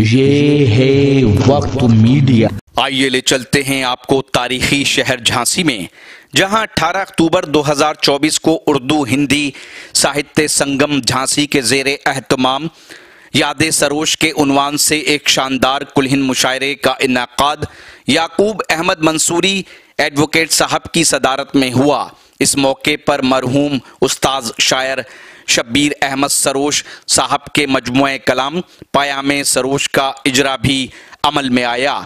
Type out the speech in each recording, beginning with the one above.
ये है वक्त मीडिया। आइए ले चलते हैं आपको तारीखी शहर झांसी में, जहां 18 अक्टूबर 2024 को उर्दू हिंदी साहित्य संगम झांसी के ज़ेरे एहतमाम याद सरोश के उन्वान से एक शानदार कुलहिन मुशायरे का इनेकाद याकूब अहमद मंसूरी एडवोकेट साहब की सदारत में हुआ। इस मौके पर मरहूम उस्ताद शायर शब्बीर अहमद सरोश साहब के मजमुए कलाम पायामे सरोश का इजरा भी अमल में आया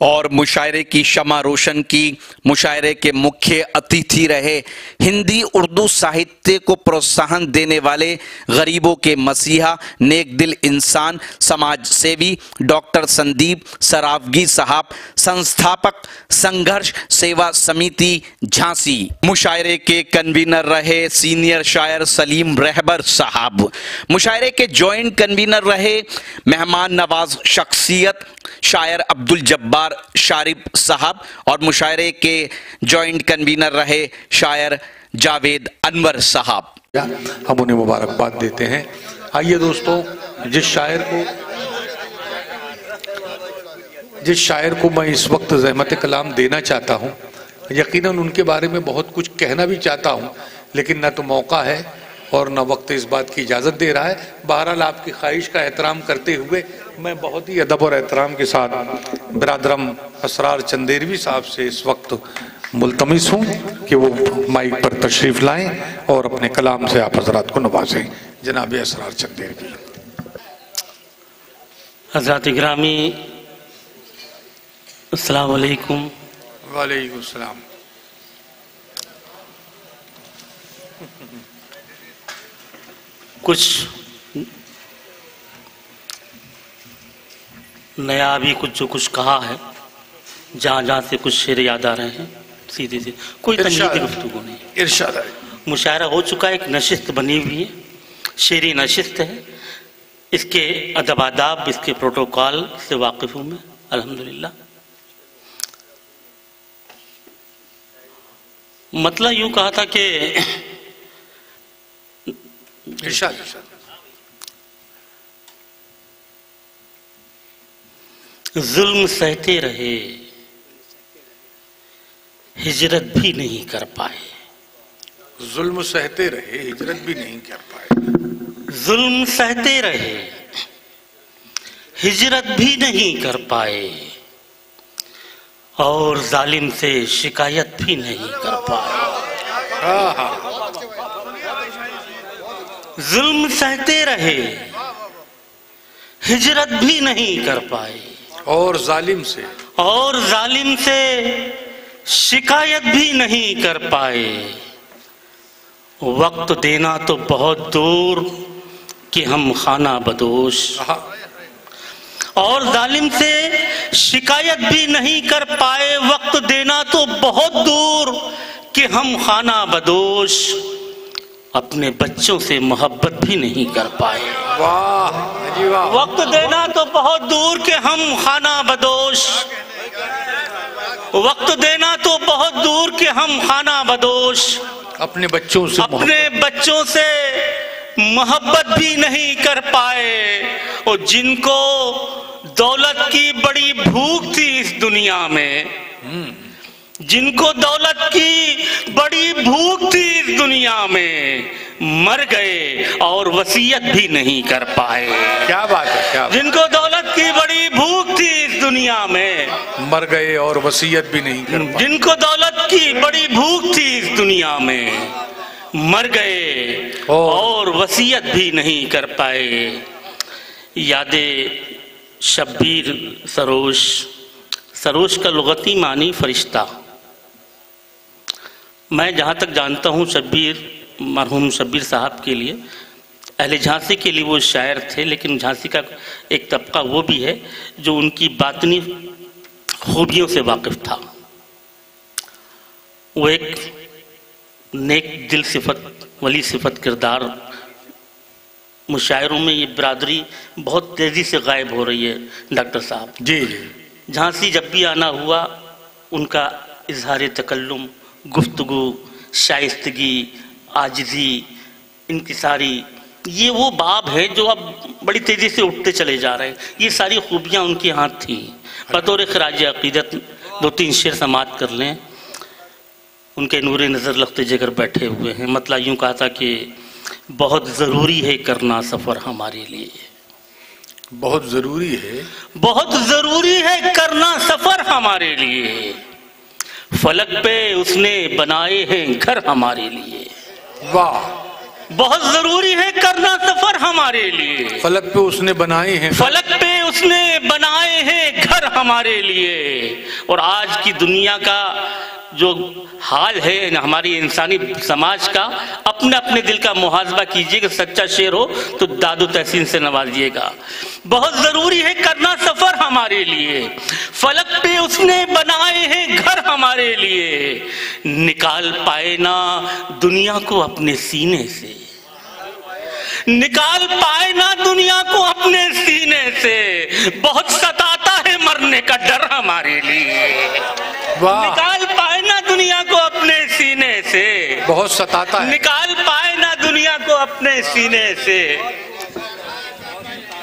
और मुशायरे की शमा रोशन की। मुशायरे के मुख्य अतिथि रहे हिंदी उर्दू साहित्य को प्रोत्साहन देने वाले गरीबों के मसीहा नेक दिल इंसान समाज सेवी डॉक्टर संदीप सरावगी साहब, संस्थापक संघर्ष सेवा समिति झांसी। मुशायरे के कन्वीनर रहे सीनियर शायर सलीम रहबर साहब। मुशायरे के जॉइंट कन्वीनर रहे मेहमान नवाज शख्सियत शायर अब्दुल जब्बार शारिफ साहब और मुशायरे के जॉइंट कन्वीनर रहे शायर जावेद अनवर साहब। हम उन्हें मुबारकबाद देते हैं। आइए दोस्तों, जिस शायर को मैं इस वक्त ज़हमत कलाम देना चाहता हूं, यकीनन उनके बारे में बहुत कुछ कहना भी चाहता हूं, लेकिन न तो मौका है और न वक्त इस बात की इजाज़त दे रहा है। बहरहाल आपकी ख्वाहिश का एहतराम करते हुए मैं बहुत ही अदब और एहतराम के साथ बिरादरम असरार चंदेरवी साहब से इस वक्त मुल्तमिस हूँ कि वो माइक पर तशरीफ़ लाएं और अपने कलाम से आप हजरात को नवाजें। जनाब असरार चंदेरवी। हज़रात गिरामी, अस्सलाम वालेकुम। वालेकुम सलाम। कुछ नया भी कुछ कहा है, जहाँ जहाँ से कुछ शेर याद आ रहे हैं, सीधे से कोई तंजीदी गुफ्तगू नहीं। इरशाद है। मुशायरा हो चुका है, एक नशिस्त बनी हुई है, शेरी नशिस्त है। इसके अदब आदाब, इसके प्रोटोकॉल से वाकिफ हूँ मैं अल्हम्दुलिल्लाह। मतलब यूँ कहा था कि इरशाद जुल्म सहते रहे, हिजरत भी नहीं कर पाए। जुल्म सहते रहे, हिजरत भी नहीं कर पाए। जुल्म सहते रहे, हिजरत भी नहीं कर पाए और जालिम से शिकायत भी नहीं कर पाए। जुल्म सहते रहे, हिजरत भी नहीं कर पाए और जालिम से शिकायत भी नहीं कर पाए। वक्त देना तो बहुत दूर कि हम खाना बदोश, और जालिम से शिकायत भी नहीं कर पाए। वक्त देना तो बहुत दूर कि हम खाना बदोश, अपने बच्चों से मोहब्बत भी नहीं कर पाए। वाह जी वाह। वक्त देना तो बहुत दूर के हम खाना बदोश, वक्त देना तो बहुत दूर के हम खाना बदोश, अपने बच्चों से मोहब्बत भी नहीं कर पाए। और जिनको दौलत की बड़ी भूख थी इस दुनिया में, जिनको दौलत की बड़ी भूख थी इस दुनिया में, मर गए और वसीयत भी नहीं कर पाए। क्या बात है, क्या बात। जिनको दौलत की बड़ी भूख थी इस दुनिया में, मर गए और वसीयत भी नहीं कर पाए। जिनको दौलत की बड़ी भूख थी इस दुनिया में, मर गए और वसीयत भी नहीं कर पाए। यादे शब्बीर सरोश का लुगती मानी फरिश्ता। मैं जहाँ तक जानता हूँ मरहूम शब्बीर साहब के लिए, अहले झांसी के लिए वो शायर थे, लेकिन झांसी का एक तबका वो भी है जो उनकी बातनी खूबियों से वाकिफ था। वो एक नेक दिल सिफत, वली सिफत किरदार। मुशायरों में ये बिरादरी बहुत तेज़ी से गायब हो रही है डॉक्टर साहब जी। झांसी जब भी आना हुआ, उनका इजहार तकल्लुम, गुफ्तगू, शाइस्तगी, आजिज़ी, इनकी सारी ये वो बाब है जो अब बड़ी तेजी से उठते चले जा रहे हैं। ये सारी खूबियां उनके यहाँ थी। बतौर खराज अकीदत 2-3 शेर समात कर लें। उनके नूरे नज़र लफ्ते जिगर बैठे हुए हैं। मतलब यूँ कहा था कि बहुत ज़रूरी है करना सफ़र हमारे लिए, बहुत ज़रूरी है, बहुत ज़रूरी है करना सफ़र हमारे लिए। फलक पे उसने बनाए हैं घर हमारे लिए। वाह, बहुत ज़रूरी है करना सफ़र हमारे लिए। फलक पे उसने बनाए हैं, फलक पे उसने बनाए हैं घर हमारे लिए। और आज की दुनिया का जो हाल है हमारी इंसानी समाज का, अपने अपने दिल का मुहासबा कीजिएगा। सच्चा शेर हो तो दादो तहसीन से नवाजिएगा। बहुत ज़रूरी है करना सफ़र हमारे लिए। फलक पे उसने बनाए हैं घर हमारे लिए। निकाल पाए ना दुनिया को अपने सीने से, निकाल पाए ना दुनिया को अपने सीने से। बहुत सताता है मरने का डर हमारे लिए। निकाल पाए ना दुनिया को अपने सीने से, बहुत सताता है। निकाल पाए ना दुनिया को अपने सीने से,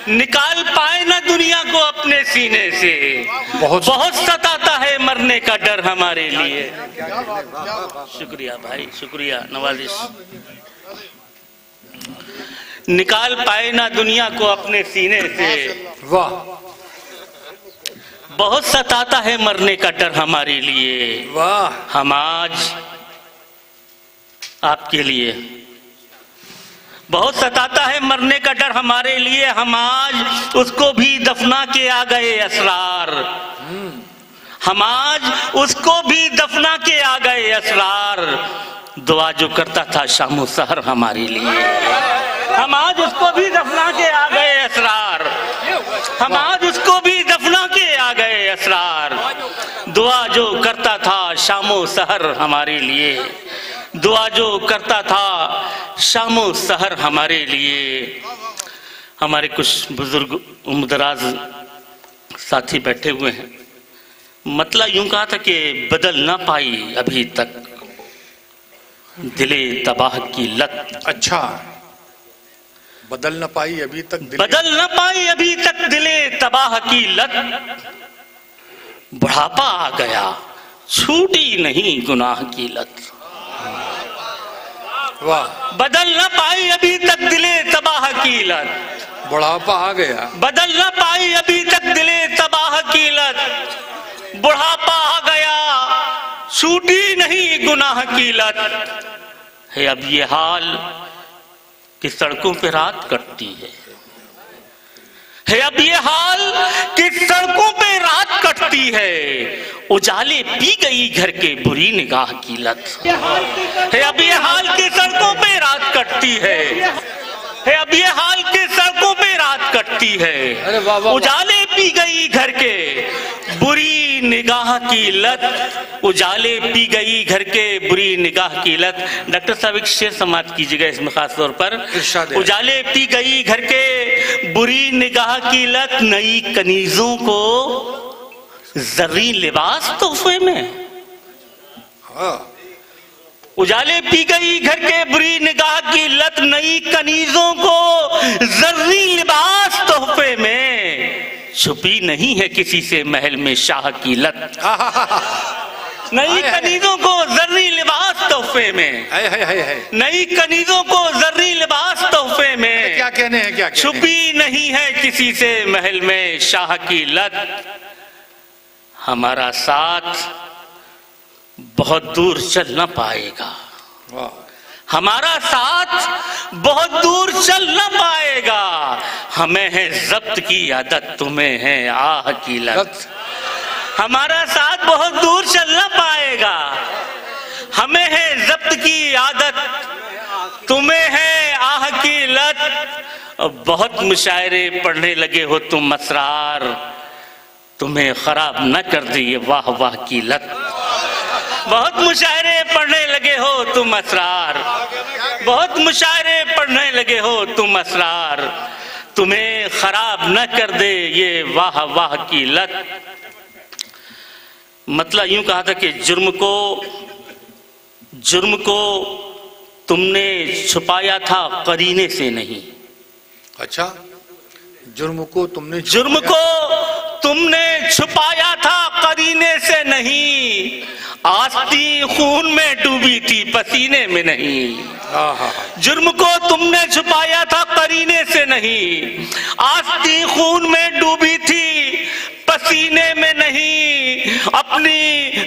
निकाल पाए ना दुनिया को अपने सीने से। बहुत सताता है मरने का डर हमारे लिए। शुक्रिया भाई, शुक्रिया नवाजिश। निकाल पाए ना दुनिया को अपने सीने से। वाह, बहुत सताता है मरने का डर हमारे लिए। वाह, हम आज आपके लिए, बहुत सताता है मरने का डर हमारे लिए। हम आज उसको भी दफना के आ गए असरार। हम आज उसको भी दफना के आ गए असरार। दुआ जो करता था शामो सहर हमारे लिए। हम आज उसको भी दफना के आ गए असरार। हम आज उसको भी दफना के आ गए असरार। दुआ जो करता था शामो सहर हमारे लिए। दुआ जो करता था शामो सहर हमारे लिए। हमारे कुछ बुजुर्ग उम्रदराज साथी बैठे हुए हैं। मतलब यूं कहा था कि बदल ना पाई अभी तक दिले तबाह की लत। अच्छा, बदल न पाई अभी तक बदल न पाई अभी तक दिले तबाह की लत। बुढ़ापा आ गया छूटी नहीं गुनाह की लत। वाह, बदल न पाई अभी तक दिले तबाह की लत। बुढ़ापा आ गया, बदल न पाई अभी तक दिले तबाह की लत। बुढ़ापा आ गया छूटी नहीं गुनाह की लत। है अब ये हाल कि सड़कों पे रात कटती है अब ये हाल कि सड़कों पे रात कटती है। उजाले पी गई घर के बुरी निगाह की लत। है अब ये हाल कि सड़कों पे रात कटती है अब ये हाल के सड़कों पे रात कटती है। उजाले पी गई घर के बुरी निगाह की लत। उजाले पी गई घर के बुरी निगाह की लत। डॉक्टर साहब एक शेर समाप्त कीजिएगा इसमें खास तौर पर। उजाले पी गई घर के बुरी निगाह की लत। नई कनीजों को जर्री लिबास तोहफे में। उजाले पी गई घर के बुरी निगाह की लत। नई कनीजों को जर्री लिबास तोहफे में। छुपी नहीं है किसी से महल में शाह की लत। नई कनीजों को जर्री लिबास तोहफे में। नई कनीजों को जर्री लिबास तोहफे में। क्या कहने हैं, क्या कहने? छुपी नहीं है किसी से महल में शाह की लत। हमारा साथ बहुत दूर चल न पाएगा। हमारा साथ बहुत दूर चल न पाएगा। हमें है जब्त की आदत, तुम्हें है आह की लत। हमारा साथ बहुत दूर चल न पाएगा। हमें है जब्त की आदत, तुम्हें है आह की लत। बहुत मुशायरे पढ़ने लगे हो तुम असरार। तुम्हें खराब न कर दी ये वाह वाह की लत। बहुत मुशायरे पढ़ने लगे हो तुम असरार। बहुत मुशायरे पढ़ने लगे हो तुम असरार। तुम्हें खराब न कर दे ये वाह वाह की लत। मतलब यूं कहा था कि जुर्म को तुमने छुपाया था करीने से नहीं। अच्छा, जुर्म को तुमने छुपाया था करीने से नहीं, आस्ती खून में डूबी थी पसीने में नहीं। जुर्म को तुमने छुपाया था करीने से नहीं, आस्ती खून में डूबी थी पसीने में नहीं। अपनी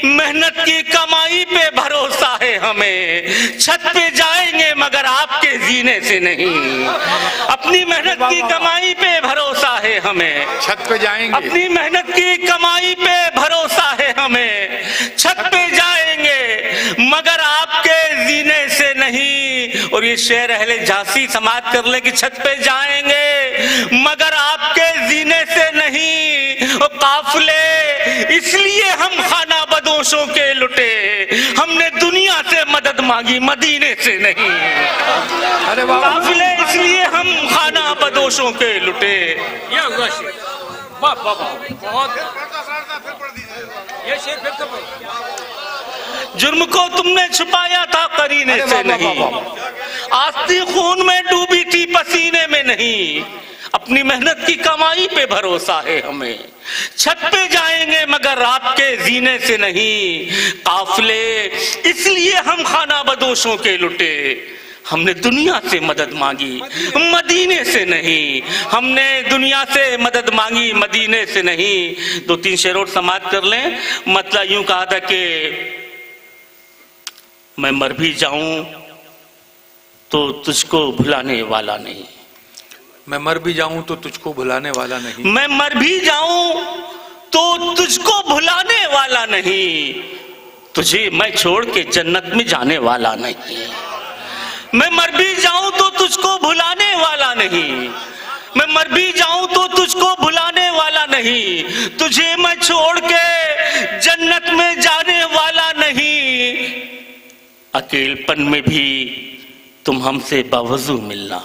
मेहनत की कमाई पे भरोसा है हमें, छत पे जाएंगे मगर आपके जीने से नहीं। अपनी मेहनत की कमाई पे भरोसा है हमें, छत पे जाएंगे। अपनी मेहनत की कमाई पे भरोसा है हमें, छत पे जाएंगे मगर आपके जीने से नहीं। और ये शेर अहले झांसी समाज कर ले कि छत पे जाएंगे मगर आपके जीने से नहीं। और काफिले इसलिए हम खाना बदोशों के लुटे, हमने दुनिया से मदद मांगी मदीने से नहीं। अरे वाह, काफिले इसलिए हम खाना बदोशों के लुटे। जुर्म को तुमने छुपाया था करीने से नहीं, आस्ती खून में डूबी थी पसीने में नहीं। अपनी मेहनत की कमाई पे भरोसा है हमें, छत पे जाएंगे मगर आपके जीने से नहीं। काफिले इसलिए हम खाना बदोशों के लुटे, हमने दुनिया से मदद मांगी मदीने से नहीं। हमने दुनिया से मदद मांगी मदीने से नहीं। 2-3 शेर और समाप्त कर लें। मतलब यूं कहा था कि मैं मर भी जाऊं तो तुझको भुलाने वाला नहीं। मैं मर भी जाऊं तो तुझको भुलाने वाला नहीं। मैं मर भी जाऊं तो तुझको भुलाने वाला नहीं। तुझे मैं छोड़ के जन्नत में जाने वाला नहीं। मैं मर भी जाऊं तो तुझको भुलाने वाला नहीं। मैं मर भी जाऊं तो तुझको भुलाने वाला नहीं। तुझे मैं छोड़ के जन्नत में जाने वाला नहीं। अकेलपन में भी तुम हमसे बावजू मिलना।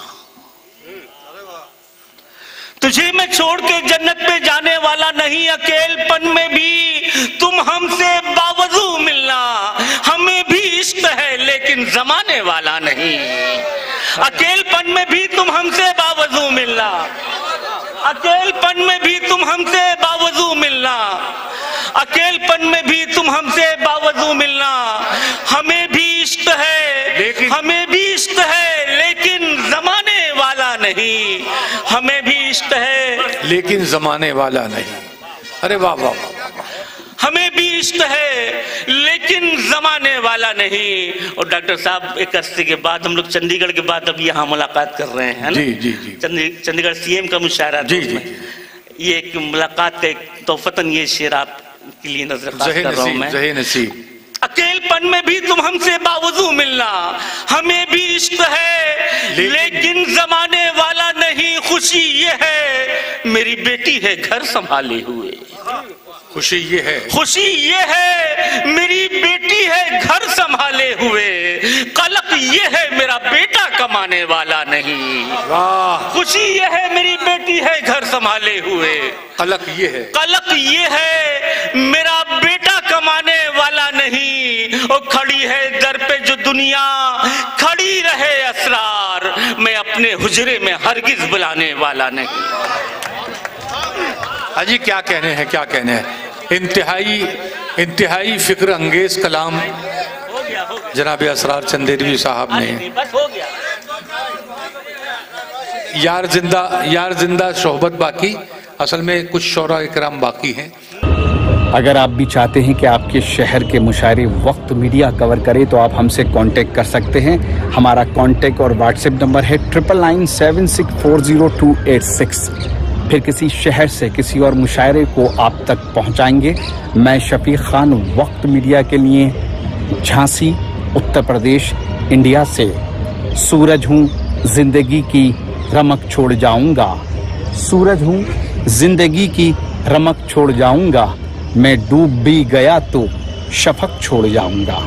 तुझे मैं छोड़ के जन्नत में जाने वाला नहीं। अकेलपन में भी तुम हमसे बावजू मिलना। हमें भी इश्क है लेकिन जमाने वाला नहीं। अकेलपन में भी तुम हमसे बावजू मिलना। अकेलपन में भी तुम हमसे बावजू मिलना। अकेलपन में भी तुम हमसे बावजू मिलना। हमें भी इश्क है, हमें भी इश्क है लेकिन जमाने वाला नहीं। हमें भी इश्क है लेकिन जमाने वाला नहीं। अरे वाह वाह वाह। हमें भी इश्क है लेकिन जमाने वाला नहीं। और डॉक्टर साहब एक अरसे के बाद हम लोग चंडीगढ़ के बाद अब यहाँ मुलाकात कर रहे हैं ना? जी जी जी। चंडीगढ़ सीएम का मुशायरा जी जी। ये एक मुलाकात का एक तोहफतन ये शेर आपके लिए नजर कर रहा हूँ मैं। ज़हे नसीब। अकेलपन में भी तुम हमसे बावजू मिलना। हमें भी इश्क है लेकिन जमाने वाला नहीं। खुशी ये है मेरी बेटी है घर संभाले हुए। खुशी ये है, खुशी ये है मेरी बेटी है घर संभाले हुए। कलक ये है मेरा बेटा कमाने वाला नहीं। वाह। खुशी ये है मेरी बेटी है घर संभाले हुए। कलक ये है, कलक ये है मेरा बेटा कमाने वाला नहीं। और खड़ी है दर पे जो दुनिया खड़ी रहे असरार। मैं अपने हुजरे में हरगिज बुलाने वाला नहीं। हाजी क्या कहने हैं, क्या कहने हैं। इंतहाई फिक्र अंगेज कलाम जनाब असरार चंदेरी साहब ने। बस हो गया। यार जिंदा सोहबत बाकी। असल में कुछ शौरा इकराम बाकी हैं। अगर आप भी चाहते हैं कि आपके शहर के मुशायरे वक्त मीडिया कवर करे तो आप हमसे कांटेक्ट कर सकते हैं। हमारा कांटेक्ट और व्हाट्सएप नंबर है 9997640286। फिर किसी शहर से किसी और मुशायरे को आप तक पहुंचाएंगे। मैं शफीक खान वक्त मीडिया के लिए झांसी उत्तर प्रदेश इंडिया से। सूरज हूँ जिंदगी की रमक छोड़ जाऊंगा। सूरज हूँ जिंदगी की रमक छोड़ जाऊंगा। मैं डूब भी गया तो शफक छोड़ जाऊंगा।